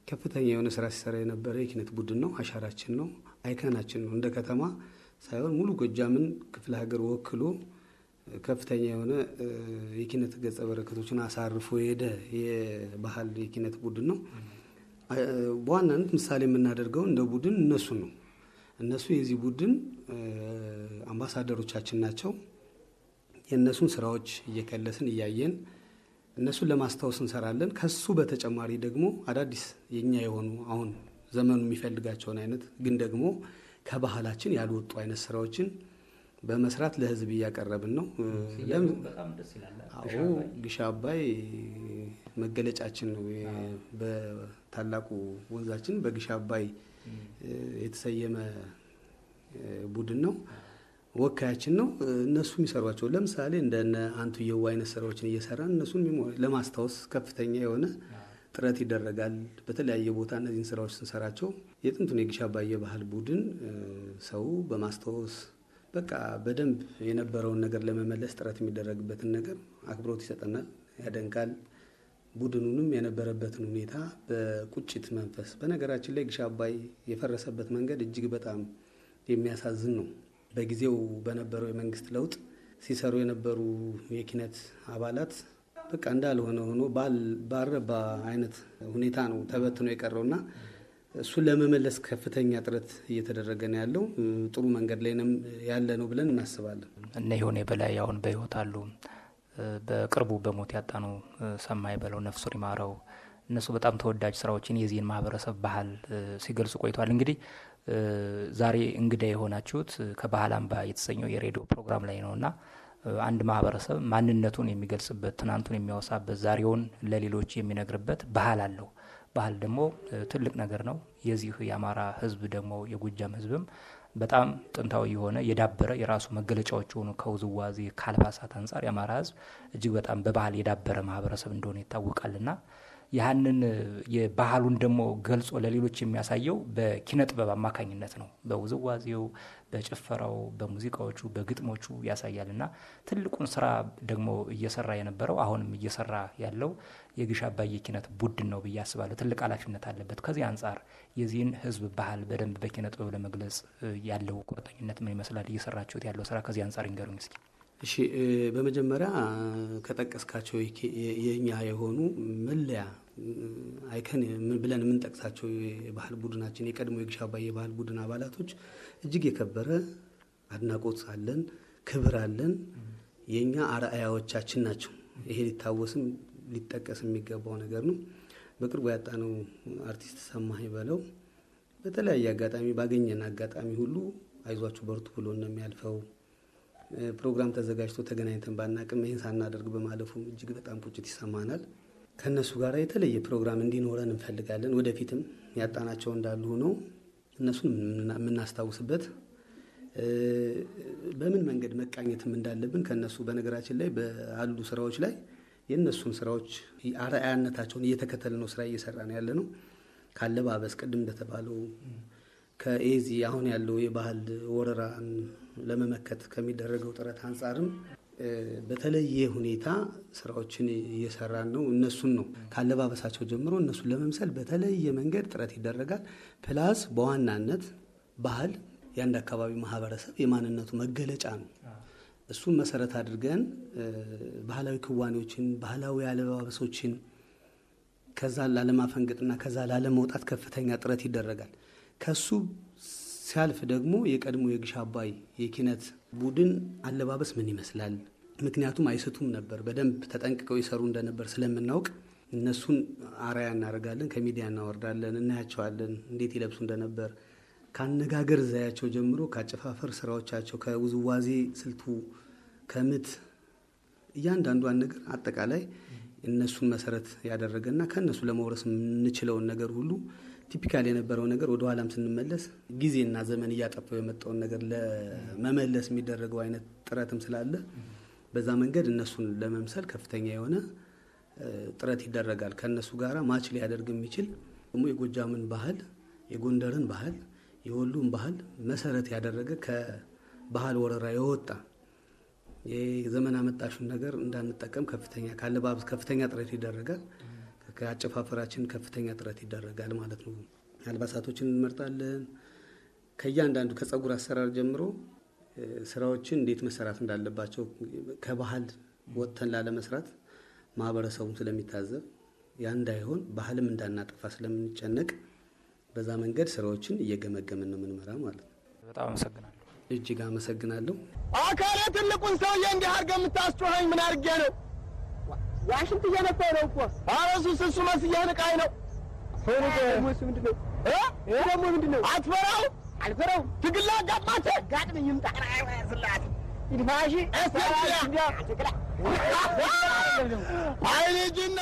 S11: ከፍተኛ የሆነ ስራ ሲሰራ የነበረ የኪነት ቡድን ነው። አሻራችን ነው፣ አይከናችን ነው። እንደ ከተማ ሳይሆን ሙሉ ጎጃምን ክፍለ ሀገር ወክሎ ከፍተኛ የሆነ የኪነት ገጸ በረከቶችን አሳርፎ የሄደ የባህል የኪነት ቡድን ነው። በዋናነት ምሳሌ የምናደርገው እንደ ቡድን እነሱ ነው። እነሱ የዚህ ቡድን አምባሳደሮቻችን ናቸው። የእነሱን ስራዎች እየከለስን እያየን እነሱን ለማስታወስ እንሰራለን። ከሱ በተጨማሪ ደግሞ አዳዲስ የኛ የሆኑ አሁን ዘመኑ የሚፈልጋቸውን አይነት ግን ደግሞ ከባህላችን ያልወጡ አይነት ስራዎችን በመስራት ለህዝብ እያቀረብን ነው።
S8: በጣም ደስ ይላል።
S11: አዎ ግሽ አባይ መገለጫችን ነው። በታላቁ ወንዛችን በግሽ አባይ የተሰየመ ቡድን ነው። ወካያችን ነው። እነሱ የሚሰሯቸው ለምሳሌ እንደነ አንቱ የዋ አይነት ስራዎችን እየሰራን እነሱን ለማስታወስ ከፍተኛ የሆነ ጥረት ይደረጋል። በተለያየ ቦታ እነዚህን ስራዎች ስንሰራቸው የጥንቱን የግሽ አባይ የባህል ቡድን ሰው በማስታወስ በቃ በደንብ የነበረውን ነገር ለመመለስ ጥረት የሚደረግበትን ነገር አክብሮት ይሰጠናል፣ ያደንቃል። ቡድኑንም የነበረበትን ሁኔታ በቁጭት መንፈስ በነገራችን ላይ ግሽ አባይ የፈረሰበት መንገድ እጅግ በጣም የሚያሳዝን ነው። በጊዜው በነበረው የመንግስት ለውጥ ሲሰሩ የነበሩ የኪነት አባላት በቃ እንዳልሆነ ሆኖ ባረባ አይነት ሁኔታ ነው ተበትኖ የቀረውና እሱን ለመመለስ ከፍተኛ ጥረት እየተደረገ ነው ያለው። ጥሩ መንገድ ላይ ያለ ነው ብለን እናስባለን።
S8: እነ ይሁኔ በላይ አሁን በህይወት አሉ። በቅርቡ በሞት ያጣነው ሰማይ በለው ነፍሱን ይማረው። እነሱ በጣም ተወዳጅ ስራዎችን የዚህን ማህበረሰብ ባህል ሲገልጹ ቆይቷል። እንግዲህ ዛሬ እንግዳ የሆናችሁት ከባህል አምባ የተሰኘው የሬዲዮ ፕሮግራም ላይ ነውና አንድ ማህበረሰብ ማንነቱን የሚገልጽበት፣ ትናንቱን የሚያወሳበት፣ ዛሬውን ለሌሎች የሚነግርበት ባህል አለው። ባህል ደግሞ ትልቅ ነገር ነው። የዚህ የአማራ ህዝብ ደግሞ የጎጃም ህዝብም በጣም ጥንታዊ የሆነ የዳበረ የራሱ መገለጫዎች የሆኑ ከውዝዋዜ ከአልባሳት አንጻር የአማራ ህዝብ እጅግ በጣም በባህል የዳበረ ማህበረሰብ እንደሆነ ይታወቃልና ያንን የባህሉን ደግሞ ገልጾ ለሌሎች የሚያሳየው በኪነ ጥበብ አማካኝነት ነው። በውዝዋዜው፣ በጭፈራው፣ በሙዚቃዎቹ፣ በግጥሞቹ ያሳያልና ትልቁን ስራ ደግሞ እየሰራ የነበረው አሁንም እየሰራ ያለው የግሽ አባይ የኪነት ቡድን ነው ብዬ አስባለሁ። ትልቅ ኃላፊነት አለበት። ከዚህ አንጻር የዚህን ህዝብ ባህል በደንብ በኪነ ጥበብ ለመግለጽ ያለው ቁርጠኝነት ምን ይመስላል? እየሰራችሁት ያለው ስራ ከዚህ አንጻር ይንገሩኝ እስኪ።
S11: እሺ፣ በመጀመሪያ ከጠቀስካቸው የኛ የሆኑ መለያ አይከን ብለን የምንጠቅሳቸው የባህል ቡድናችን የቀድሞ የግሽ አባይ የባህል ቡድን አባላቶች እጅግ የከበረ አድናቆት አለን፣ ክብር አለን። የኛ አርአያዎቻችን ናቸው። ይሄ ሊታወስም ሊጠቀስ የሚገባው ነገር ነው። በቅርቡ ያጣነው አርቲስት ሰማኸኝ በለው በተለያየ አጋጣሚ ባገኘን አጋጣሚ ሁሉ አይዟችሁ በርቱ ብሎ ነው የሚያልፈው። ፕሮግራም ተዘጋጅቶ ተገናኝተን ባናቅም ይህን ሳናደርግ በማለፉ እጅግ በጣም ቁጭት ይሰማናል። ከነሱ ጋር የተለየ ፕሮግራም እንዲኖረን እንፈልጋለን። ወደፊትም ያጣናቸው እንዳሉ ሆኖ እነሱን የምናስታውስበት በምን መንገድ መቃኘትም እንዳለብን ከነሱ በነገራችን ላይ በአሉ ስራዎች ላይ የእነሱን ስራዎች አርአያነታቸውን እየተከተል ነው ስራ እየሰራ ነው ያለ ነው። ካለባበስ ቅድም እንደተባለው ከኤዚ አሁን ያለው የባህል ወረራን ለመመከት ከሚደረገው ጥረት አንጻርም በተለየ ሁኔታ ስራዎችን እየሰራን ነው። እነሱን ነው ካለባበሳቸው ጀምሮ እነሱን ለመምሰል በተለየ መንገድ ጥረት ይደረጋል። ፕላስ በዋናነት ባህል የአንድ አካባቢ ማህበረሰብ የማንነቱ መገለጫ ነው። እሱን መሰረት አድርገን ባህላዊ ክዋኔዎችን፣ ባህላዊ አለባበሶችን ከዛ ላለማፈንገጥና ከዛ ላለመውጣት ከፍተኛ ጥረት ይደረጋል። ከሱ ሲያልፍ ደግሞ የቀድሞ የግሽ አባይ የኪነት ቡድን አለባበስ ምን ይመስላል? ምክንያቱም አይስቱም ነበር፣ በደንብ ተጠንቅቀው ይሰሩ እንደነበር ስለምናውቅ እነሱን አርአያ እናደርጋለን። ከሚዲያ እናወርዳለን፣ እናያቸዋለን እንዴት ይለብሱ እንደነበር ካነጋገር ዘያቸው ጀምሮ ካጨፋፈር ስራዎቻቸው፣ ከውዝዋዜ ስልቱ፣ ከምት እያንዳንዷን ነገር አጠቃላይ እነሱን መሰረት ያደረገና ከነሱ ለመውረስ የምንችለውን ነገር ሁሉ ቲፒካል የነበረው ነገር ወደ ኋላም ስንመለስ ጊዜና ዘመን እያጠፋው የመጣውን ነገር ለመመለስ የሚደረገው አይነት ጥረትም ስላለ በዛ መንገድ እነሱን ለመምሰል ከፍተኛ የሆነ ጥረት ይደረጋል። ከነሱ ጋራ ማች ሊያደርግ የሚችል ደግሞ የጎጃምን ባህል፣ የጎንደርን ባህል፣ የወሎን ባህል መሰረት ያደረገ ከባህል ወረራ የወጣ የዘመን አመጣሹን ነገር እንዳንጠቀም ካለባበስ ከፍተኛ ጥረት ይደረጋል። ከአጨፋፈራችን ከፍተኛ ጥረት ይደረጋል ማለት ነው። አልባሳቶችን እንመርጣለን። ከእያንዳንዱ ከጸጉር አሰራር ጀምሮ ስራዎችን እንዴት መሰራት እንዳለባቸው ከባህል ወጥተን ላለመስራት ማህበረሰቡን ስለሚታዘብ ያ እንዳይሆን ባህልም እንዳናጠፋ ስለምንጨነቅ በዛ መንገድ ስራዎችን እየገመገምን ነው የምንመራ ማለት ነው።
S8: በጣም አመሰግናለሁ።
S11: እጅግ አመሰግናለሁ።
S7: አካሌ ትልቁን ሰውዬ እንዲህ አድርገህ የምታስጮኸኝ ምን አድርጌ ነው? ዋሽንት እየነፋው ነው እኮ። ኧረ እሱ መስዬህ ንቃኝ ነው። ደግሞ እሱ ምንድን ነው? ደግሞ ምንድን ነው? አትፈራው? አልፈራውም። ትግል ላጋጥማት ጋጥምኝ ይምጣ ስላት ይድፋሽ አይልጅና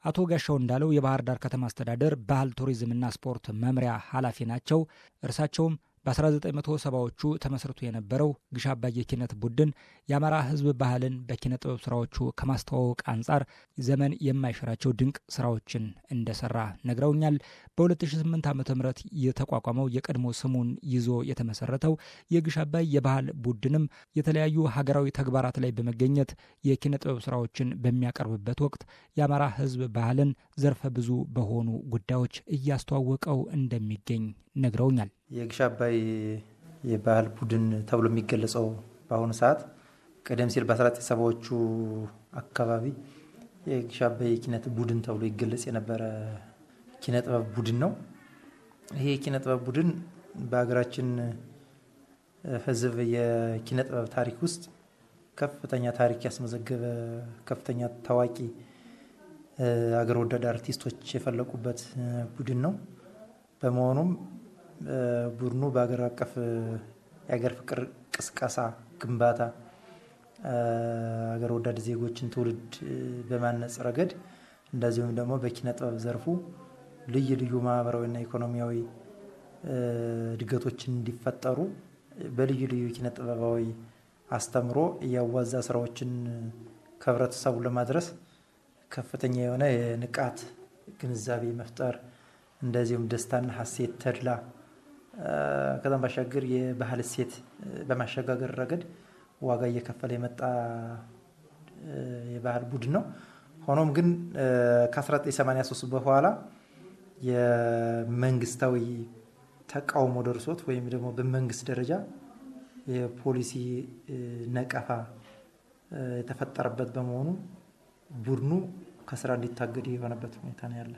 S8: አቶ ጋሻው እንዳለው የባህር ዳር ከተማ አስተዳደር ባህል ቱሪዝምና ስፖርት መምሪያ ኃላፊ ናቸው። እርሳቸውም በ1970ዎቹ ተመስርቶ የነበረው ግሽ አባይ የኪነት ቡድን የአማራ ሕዝብ ባህልን በኪነ ጥበብ ስራዎቹ ከማስተዋወቅ አንጻር ዘመን የማይሽራቸው ድንቅ ስራዎችን እንደሰራ ነግረውኛል። በ2008 ዓ.ም የተቋቋመው የቀድሞ ስሙን ይዞ የተመሰረተው የግሽ አባይ የባህል ቡድንም የተለያዩ ሀገራዊ ተግባራት ላይ በመገኘት የኪነ ጥበብ ስራዎችን በሚያቀርብበት ወቅት የአማራ ሕዝብ ባህልን ዘርፈ ብዙ በሆኑ ጉዳዮች እያስተዋወቀው እንደሚገኝ ነግረውኛል።
S12: የግሽ አባይ የባህል ቡድን ተብሎ የሚገለጸው በአሁኑ ሰዓት ቀደም ሲል በ1970ዎቹ አካባቢ የግሽ አባይ የኪነት ቡድን ተብሎ ይገለጽ የነበረ ኪነ ጥበብ ቡድን ነው። ይሄ የኪነ ጥበብ ቡድን በሀገራችን ሕዝብ የኪነ ጥበብ ታሪክ ውስጥ ከፍተኛ ታሪክ ያስመዘገበ ከፍተኛ ታዋቂ አገር ወዳድ አርቲስቶች የፈለቁበት ቡድን ነው። በመሆኑም ቡድኑ በአገር አቀፍ የአገር ፍቅር ቅስቀሳ ግንባታ አገር ወዳድ ዜጎችን ትውልድ በማነጽ ረገድ እንደዚሁም ደግሞ በኪነ ጥበብ ዘርፉ ልዩ ልዩ ማህበራዊና ኢኮኖሚያዊ እድገቶችን እንዲፈጠሩ በልዩ ልዩ ኪነ ጥበባዊ አስተምሮ እያዋዛ ስራዎችን ከህብረተሰቡ ለማድረስ ከፍተኛ የሆነ የንቃት ግንዛቤ መፍጠር እንደዚሁም ደስታና ሀሴት ተድላ ከዛም ባሻገር የባህል እሴት በማሸጋገር ረገድ ዋጋ እየከፈለ የመጣ የባህል ቡድን ነው። ሆኖም ግን ከ1983 በኋላ የመንግስታዊ ተቃውሞ ደርሶት ወይም ደግሞ በመንግስት ደረጃ የፖሊሲ ነቀፋ የተፈጠረበት በመሆኑ ቡድኑ ከስራ እንዲታገድ የሆነበት ሁኔታ ነው ያለ።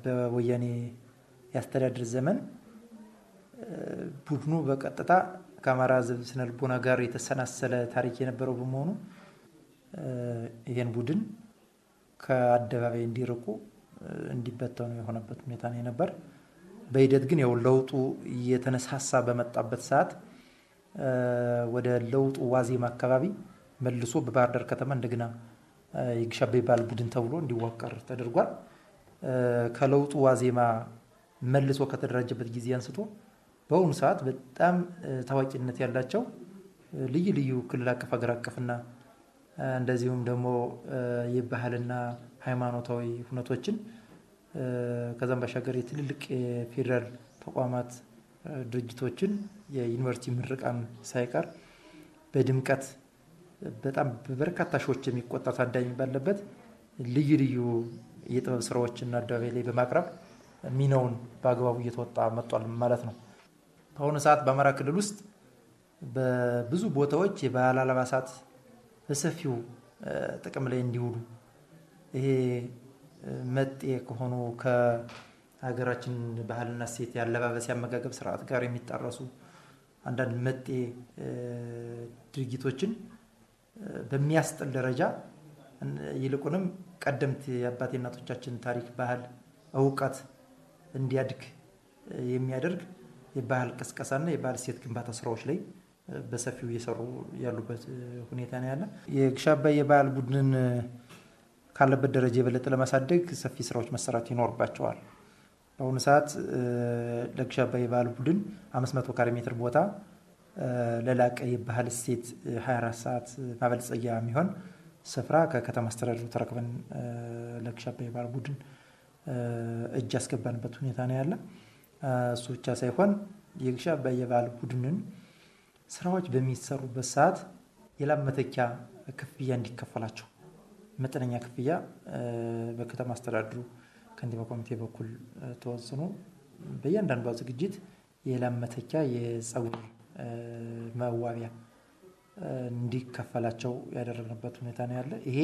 S12: በወያኔ የአስተዳደር ዘመን ቡድኑ በቀጥታ ከአማራ ሕዝብ ስነልቦና ጋር የተሰናሰለ ታሪክ የነበረው በመሆኑ ይህን ቡድን ከአደባባይ እንዲርቁ እንዲበተኑ የሆነበት ሁኔታ ነው የነበር። በሂደት ግን ያው ለውጡ እየተነሳሳ በመጣበት ሰዓት ወደ ለውጡ ዋዜማ አካባቢ መልሶ በባህር ዳር ከተማ እንደገና የግሽ አባይ ባህል ቡድን ተብሎ እንዲዋቀር ተደርጓል። ከለውጡ ዋዜማ መልሶ ከተደራጀበት ጊዜ አንስቶ በአሁኑ ሰዓት በጣም ታዋቂነት ያላቸው ልዩ ልዩ ክልል አቀፍ ሀገር አቀፍና እንደዚሁም ደግሞ የባህልና ሃይማኖታዊ ሁነቶችን ከዛም ባሻገር የትልልቅ የፌዴራል ተቋማት ድርጅቶችን የዩኒቨርሲቲ ምርቃን ሳይቀር በድምቀት በጣም በበርካታ ሺዎች የሚቆጠር ታዳሚ ባለበት ልዩ ልዩ የጥበብ ስራዎችን አደባባይ ላይ በማቅረብ ሚናውን በአግባቡ እየተወጣ መጥቷል ማለት ነው። በአሁኑ ሰዓት በአማራ ክልል ውስጥ በብዙ ቦታዎች የባህል አልባሳት በሰፊው ጥቅም ላይ እንዲውሉ ይሄ መጤ ከሆኑ ከሀገራችን ባህልና እሴት ያለባበስ ያመጋገብ ስርዓት ጋር የሚጣረሱ አንዳንድ መጤ ድርጊቶችን በሚያስጥል ደረጃ ይልቁንም ቀደምት የአባቴ እናቶቻችን ታሪክ፣ ባህል፣ እውቀት እንዲያድግ የሚያደርግ የባህል ቅስቀሳና የባህል እሴት ግንባታ ስራዎች ላይ በሰፊው እየሰሩ ያሉበት ሁኔታ ነው ያለ። የግሽ አባይ የባህል ቡድንን ካለበት ደረጃ የበለጠ ለማሳደግ ሰፊ ስራዎች መሰራት ይኖርባቸዋል። በአሁኑ ሰዓት ለግሽ አባይ የባህል ቡድን 500 ካሬ ሜትር ቦታ ለላቀ የባህል እሴት 24 ሰዓት ማበልጸጊያ የሚሆን ስፍራ ከከተማ አስተዳደሩ ተረክበን ለግሽ አባይ የባህል ቡድን እጅ ያስገባንበት ሁኔታ ነው ያለ። እሱ ብቻ ሳይሆን የግሽ አባይ የባህል ቡድንን ስራዎች በሚሰሩበት ሰዓት የላብ መተኪያ ክፍያ እንዲከፈላቸው መጠነኛ ክፍያ በከተማ አስተዳደሩ ከንቲባ ኮሚቴ በኩል ተወስኖ በእያንዳንዷ ዝግጅት የላብ መተኪያ የፀጉር መዋቢያ እንዲከፈላቸው ያደረግንበት ሁኔታ ነው ያለ። ይሄ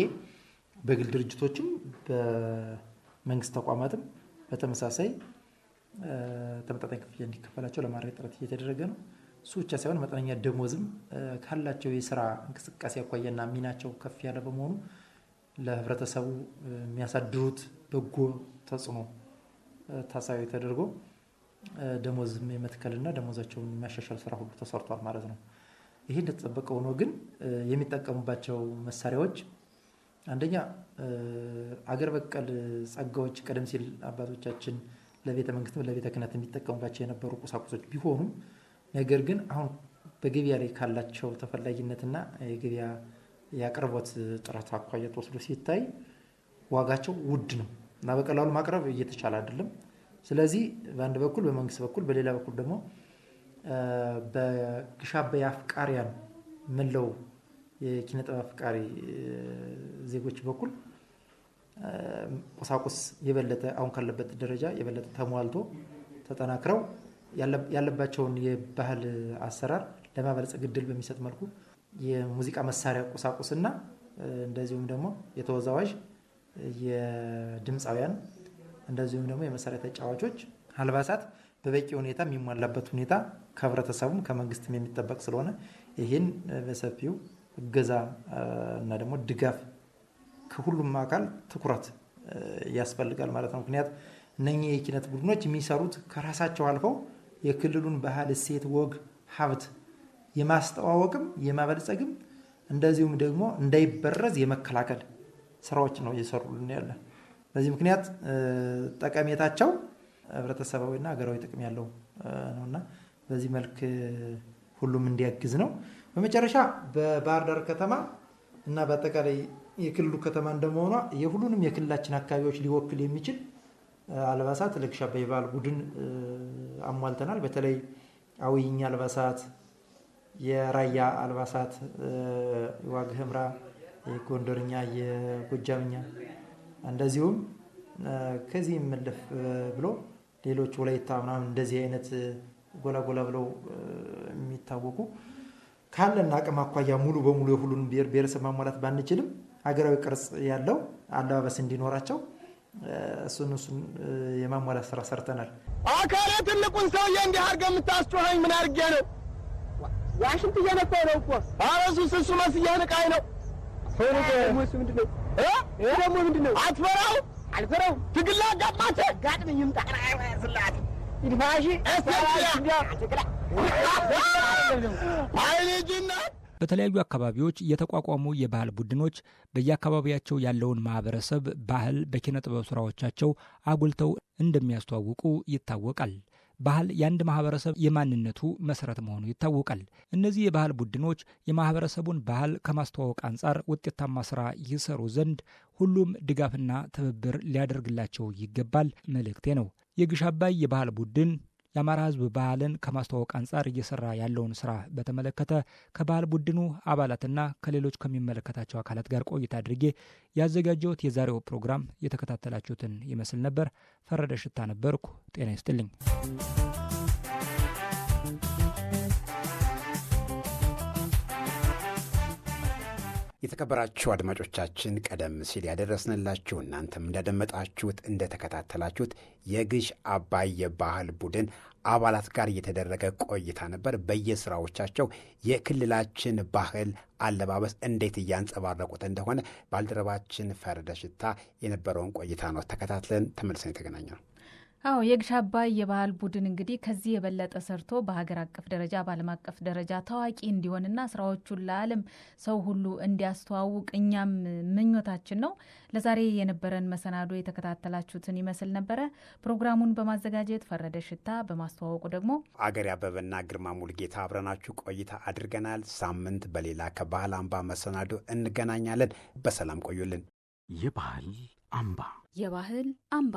S12: በግል ድርጅቶችም በመንግስት ተቋማትም በተመሳሳይ ተመጣጣኝ ክፍያ እንዲከፈላቸው ለማድረግ ጥረት እየተደረገ ነው። እሱ ብቻ ሳይሆን መጠነኛ ደሞዝም ካላቸው የስራ እንቅስቃሴ አኳያና ሚናቸው ከፍ ያለ በመሆኑ ለህብረተሰቡ የሚያሳድሩት በጎ ተጽዕኖ ታሳቢ ተደርጎ ደሞዝም የመትከልና ደሞዛቸውን የሚያሻሻል ስራ ሁሉ ተሰርቷል ማለት ነው። ይሄ እንደተጠበቀ ሆኖ ግን የሚጠቀሙባቸው መሳሪያዎች አንደኛ አገር በቀል ጸጋዎች ቀደም ሲል አባቶቻችን ለቤተ መንግስትም ለቤተ ክህነት የሚጠቀሙባቸው የነበሩ ቁሳቁሶች ቢሆኑም ነገር ግን አሁን በገበያ ላይ ካላቸው ተፈላጊነትና የገበያ የአቅርቦት ጥራት አኳያ ተወስዶ ሲታይ ዋጋቸው ውድ ነው እና በቀላሉ ማቅረብ እየተቻለ አይደለም። ስለዚህ በአንድ በኩል በመንግስት በኩል በሌላ በኩል ደግሞ በግሽ አባይ አፍቃሪያን መለው የኪነ ጥበብ አፍቃሪ ዜጎች በኩል ቁሳቁስ የበለጠ አሁን ካለበት ደረጃ የበለጠ ተሟልቶ ተጠናክረው ያለባቸውን የባህል አሰራር ለማበልጸግ እድል በሚሰጥ መልኩ የሙዚቃ መሳሪያ ቁሳቁስና እንደዚሁም ደግሞ የተወዛዋዥ የድምፃውያን እንደዚሁም ደግሞ የመሳሪያ ተጫዋቾች አልባሳት በበቂ ሁኔታ የሚሟላበት ሁኔታ ከህብረተሰቡም ከመንግስትም የሚጠበቅ ስለሆነ ይህን በሰፊው እገዛ እና ደግሞ ድጋፍ ከሁሉም አካል ትኩረት ያስፈልጋል ማለት ነው። ምክንያት እነኚህ የኪነት ቡድኖች የሚሰሩት ከራሳቸው አልፈው የክልሉን ባህል፣ እሴት፣ ወግ፣ ሀብት የማስተዋወቅም የማበልጸግም እንደዚሁም ደግሞ እንዳይበረዝ የመከላከል ስራዎች ነው እየሰሩልን ያለ። በዚህ ምክንያት ጠቀሜታቸው ህብረተሰባዊና ሀገራዊ ጥቅም ያለው ነውና በዚህ መልክ ሁሉም እንዲያግዝ ነው። በመጨረሻ በባህር ዳር ከተማ እና በአጠቃላይ የክልሉ ከተማ እንደመሆኗ የሁሉንም የክልላችን አካባቢዎች ሊወክል የሚችል አልባሳት ለግሽ አባይ የባህል ቡድን አሟልተናል። በተለይ አዊኛ አልባሳት፣ የራያ አልባሳት፣ የዋግ ኽምራ፣ የጎንደርኛ፣ የጎጃምኛ እንደዚሁም ከዚህ መለፍ ብሎ ሌሎች ወላይታ ምናምን እንደዚህ አይነት ጎላጎላ ብለው የሚታወቁ ካለን አቅም አኳያ ሙሉ በሙሉ የሁሉንም ብሔር ብሔረሰብ ማሟላት ባንችልም ሀገራዊ ቅርጽ ያለው አለባበስ እንዲኖራቸው እሱን የማሟላት ስራ ሰርተናል።
S7: አካሌ ትልቁን ሰውዬ እንዲህ አድርገህ የምታስጮኸኝ ምን አድርጌ ነው? ዋሽንት እየነፋው ነው እኮ። ኧረ እሱ መስዬህ ንቃኝ ነው። እሱ ምንድን ነው? ይሄ ደግሞ ምንድን ነው? አትፈራው? አልፈራው። ትግል አጋጥማቸው ጋጥም ይምጣ ስላት ይድፋሽ
S8: በተለያዩ አካባቢዎች የተቋቋሙ የባህል ቡድኖች በየአካባቢያቸው ያለውን ማህበረሰብ ባህል በኪነ ጥበብ ስራዎቻቸው አጉልተው እንደሚያስተዋውቁ ይታወቃል። ባህል የአንድ ማህበረሰብ የማንነቱ መሰረት መሆኑ ይታወቃል። እነዚህ የባህል ቡድኖች የማህበረሰቡን ባህል ከማስተዋወቅ አንጻር ውጤታማ ስራ ይሰሩ ዘንድ ሁሉም ድጋፍና ትብብር ሊያደርግላቸው ይገባል መልእክቴ ነው። የግሽ አባይ የባህል ቡድን የአማራ ሕዝብ ባህልን ከማስተዋወቅ አንጻር እየሰራ ያለውን ስራ በተመለከተ ከባህል ቡድኑ አባላትና ከሌሎች ከሚመለከታቸው አካላት ጋር ቆይታ አድርጌ ያዘጋጀሁት የዛሬው ፕሮግራም የተከታተላችሁትን ይመስል ነበር። ፈረደ ሽታ ነበርኩ። ጤና ይስጥልኝ።
S4: የተከበራችሁ አድማጮቻችን ቀደም ሲል ያደረስንላችሁ እናንተም እንዳደመጣችሁት እንደተከታተላችሁት የግሽ አባይ የባህል ቡድን አባላት ጋር የተደረገ ቆይታ ነበር። በየስራዎቻቸው የክልላችን ባህል አለባበስ እንዴት እያንጸባረቁት እንደሆነ ባልደረባችን ፈረደ ሽታ የነበረውን ቆይታ ነው ተከታትለን ተመልሰን የተገናኘ ነው።
S2: አዎ የግሽ አባይ የባህል ቡድን እንግዲህ ከዚህ የበለጠ ሰርቶ በሀገር አቀፍ ደረጃ በዓለም አቀፍ ደረጃ ታዋቂ እንዲሆንና ስራዎቹን ለዓለም ሰው ሁሉ እንዲያስተዋውቅ እኛም ምኞታችን ነው። ለዛሬ የነበረን መሰናዶ የተከታተላችሁትን ይመስል ነበረ። ፕሮግራሙን በማዘጋጀት ፈረደ ሽታ፣ በማስተዋወቁ ደግሞ
S4: አገር ያበበና ግርማ ሙልጌታ አብረናችሁ ቆይታ አድርገናል። ሳምንት በሌላ ከባህል አምባ መሰናዶ እንገናኛለን። በሰላም ቆዩልን።
S1: የባህል አምባ
S3: የባህል አምባ